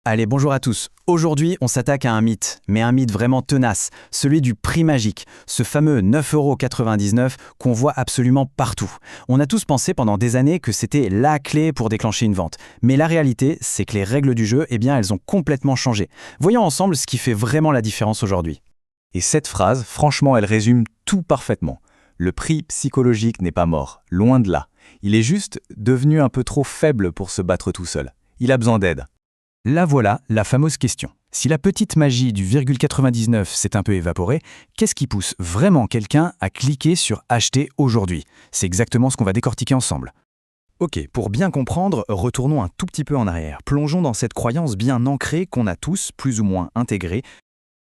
Allez, bonjour à tous. Aujourd'hui, on s'attaque à un mythe, mais un mythe vraiment tenace, celui du prix magique, ce fameux 9,99 € qu'on voit absolument partout. On a tous pensé pendant des années que c'était la clé pour déclencher une vente. Mais la réalité, c'est que les règles du jeu, elles ont complètement changé. Voyons ensemble ce qui fait vraiment la différence aujourd'hui. Et cette phrase, franchement, elle résume tout parfaitement. Le prix psychologique n'est pas mort, loin de là. Il est juste devenu un peu trop faible pour se battre tout seul. Il a besoin d'aide. Là voilà la fameuse question. Si la petite magie du ,99 s'est un peu évaporée, qu'est-ce qui pousse vraiment quelqu'un à cliquer sur « Acheter aujourd'hui » C'est exactement ce qu'on va décortiquer ensemble. Ok, pour bien comprendre, retournons un tout petit peu en arrière. Plongeons dans cette croyance bien ancrée qu'on a tous, plus ou moins intégrée.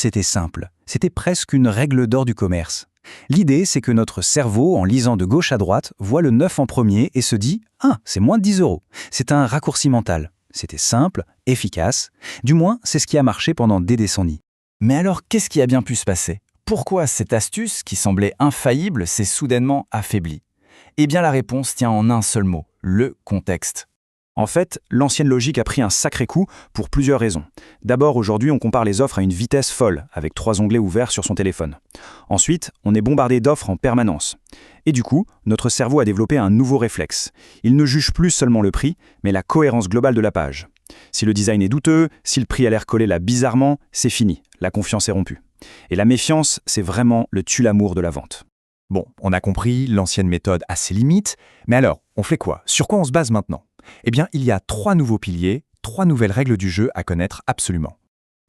C'était simple, c'était presque une règle d'or du commerce. L'idée, c'est que notre cerveau, en lisant de gauche à droite, voit le 9 en premier et se dit « Ah, c'est moins de 10 €. C'est un raccourci mental. C'était simple, efficace. Du moins, c'est ce qui a marché pendant des décennies. Mais alors, qu'est-ce qui a bien pu se passer? Pourquoi cette astuce, qui semblait infaillible, s'est soudainement affaiblie? Eh bien, la réponse tient en un seul mot, le contexte. En fait, l'ancienne logique a pris un sacré coup pour plusieurs raisons. D'abord, aujourd'hui, on compare les offres à une vitesse folle, avec 3 onglets ouverts sur son téléphone. Ensuite, on est bombardé d'offres en permanence. Et du coup, notre cerveau a développé un nouveau réflexe. Il ne juge plus seulement le prix, mais la cohérence globale de la page. Si le design est douteux, si le prix a l'air collé là bizarrement, c'est fini, la confiance est rompue. Et la méfiance, c'est vraiment le tue-l'amour de la vente. Bon, on a compris, l'ancienne méthode a ses limites, mais alors, on fait quoi? Sur quoi on se base maintenant? Eh bien, il y a 3 nouveaux piliers, 3 nouvelles règles du jeu à connaître absolument.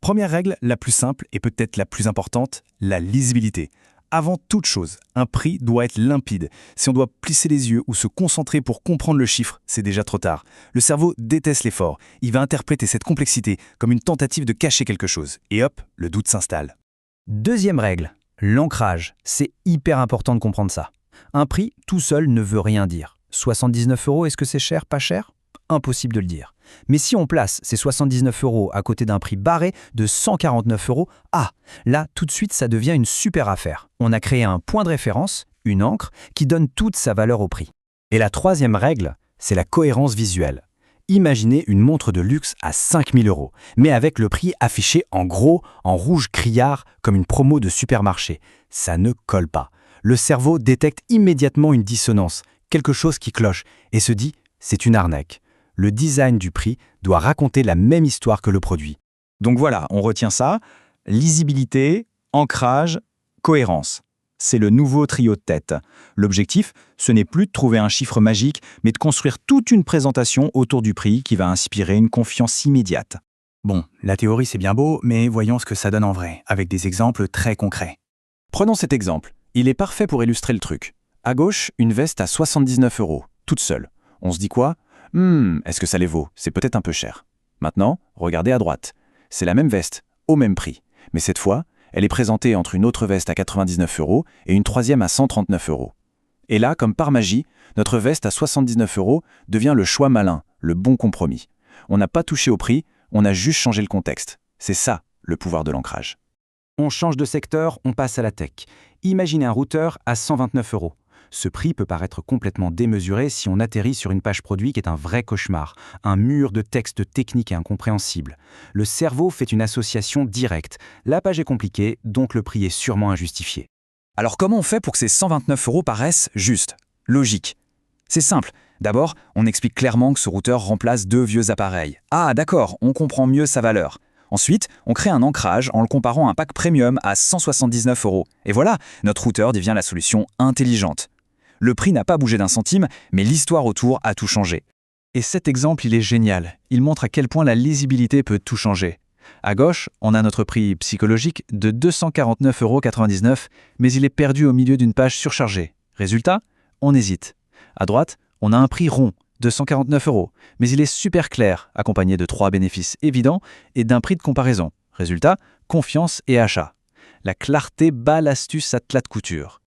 Première règle, la plus simple et peut-être la plus importante, la lisibilité. Avant toute chose, un prix doit être limpide. Si on doit plisser les yeux ou se concentrer pour comprendre le chiffre, c'est déjà trop tard. Le cerveau déteste l'effort. Il va interpréter cette complexité comme une tentative de cacher quelque chose. Et hop, le doute s'installe. Deuxième règle, l'ancrage. C'est hyper important de comprendre ça. Un prix tout seul ne veut rien dire. 79 €, est-ce que c'est cher, pas cher? Impossible de le dire. Mais si on place ces 79 € à côté d'un prix barré de 149 €, là, tout de suite, ça devient une super affaire. On a créé un point de référence, une encre, qui donne toute sa valeur au prix. Et la troisième règle, c'est la cohérence visuelle. Imaginez une montre de luxe à 5 000 €, mais avec le prix affiché en gros, en rouge criard, comme une promo de supermarché. Ça ne colle pas. Le cerveau détecte immédiatement une dissonance, quelque chose qui cloche, et se dit « c'est une arnaque ». Le design du prix doit raconter la même histoire que le produit. Donc voilà, on retient ça. Lisibilité, ancrage, cohérence. C'est le nouveau trio de tête. L'objectif, ce n'est plus de trouver un chiffre magique, mais de construire toute une présentation autour du prix qui va inspirer une confiance immédiate. Bon, la théorie c'est bien beau, mais voyons ce que ça donne en vrai, avec des exemples très concrets. Prenons cet exemple. Il est parfait pour illustrer le truc. À gauche, une veste à 79 €, toute seule. On se dit quoi? Est-ce que ça les vaut? C'est peut-être un peu cher. Maintenant, regardez à droite. C'est la même veste, au même prix. Mais cette fois, elle est présentée entre une autre veste à 99 € et une troisième à 139 €. Et là, comme par magie, notre veste à 79 € devient le choix malin, le bon compromis. On n'a pas touché au prix, on a juste changé le contexte. C'est ça, le pouvoir de l'ancrage. On change de secteur, on passe à la tech. Imaginez un routeur à 129 €. Ce prix peut paraître complètement démesuré si on atterrit sur une page produit qui est un vrai cauchemar, un mur de texte technique et incompréhensible. Le cerveau fait une association directe. La page est compliquée, donc le prix est sûrement injustifié. Alors comment on fait pour que ces 129 € paraissent justes, logiques? C'est simple. D'abord, on explique clairement que ce routeur remplace 2 vieux appareils. Ah d'accord, on comprend mieux sa valeur. Ensuite, on crée un ancrage en le comparant à un pack premium à 179 €. Et voilà, notre routeur devient la solution intelligente. Le prix n'a pas bougé d'un centime, mais l'histoire autour a tout changé. Et cet exemple, il est génial. Il montre à quel point la lisibilité peut tout changer. À gauche, on a notre prix psychologique de 249,99 €, mais il est perdu au milieu d'une page surchargée. Résultat, on hésite. À droite, on a un prix rond, 249 €, mais il est super clair, accompagné de 3 bénéfices évidents et d'un prix de comparaison. Résultat, confiance et achat. La clarté bat l'astuce à plat de couture.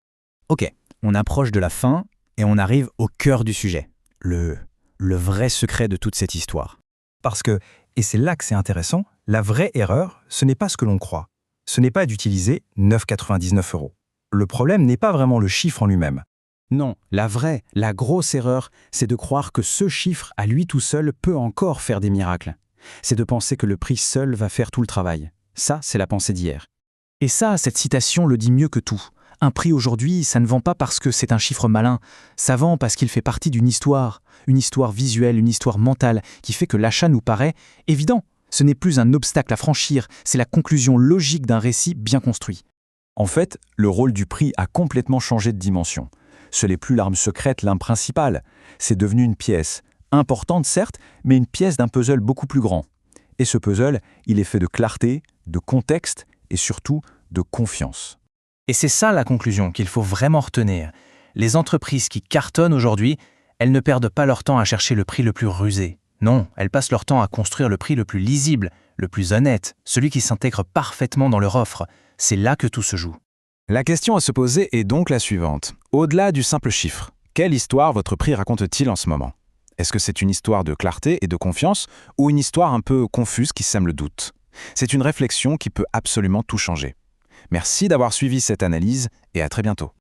Ok, on approche de la fin et on arrive au cœur du sujet. Le vrai secret de toute cette histoire. Parce que, et c'est là que c'est intéressant, la vraie erreur, ce n'est pas ce que l'on croit. Ce n'est pas d'utiliser 9,99 €. Le problème n'est pas vraiment le chiffre en lui-même. Non, la grosse erreur, c'est de croire que ce chiffre à lui tout seul peut encore faire des miracles. C'est de penser que le prix seul va faire tout le travail. Ça, c'est la pensée d'hier. Et ça, cette citation le dit mieux que tout. Un prix aujourd'hui, ça ne vend pas parce que c'est un chiffre malin, ça vend parce qu'il fait partie d'une histoire visuelle, une histoire mentale, qui fait que l'achat nous paraît évident. Ce n'est plus un obstacle à franchir, c'est la conclusion logique d'un récit bien construit. En fait, le rôle du prix a complètement changé de dimension. Ce n'est plus l'arme secrète, l'arme principale. C'est devenu une pièce, importante certes, mais une pièce d'un puzzle beaucoup plus grand. Et ce puzzle, il est fait de clarté, de contexte et surtout de confiance. Et c'est ça la conclusion qu'il faut vraiment retenir. Les entreprises qui cartonnent aujourd'hui, elles ne perdent pas leur temps à chercher le prix le plus rusé. Non, elles passent leur temps à construire le prix le plus lisible, le plus honnête, celui qui s'intègre parfaitement dans leur offre. C'est là que tout se joue. La question à se poser est donc la suivante. Au-delà du simple chiffre, quelle histoire votre prix raconte-t-il en ce moment? Est-ce que c'est une histoire de clarté et de confiance ou une histoire un peu confuse qui sème le doute? C'est une réflexion qui peut absolument tout changer. Merci d'avoir suivi cette analyse et à très bientôt.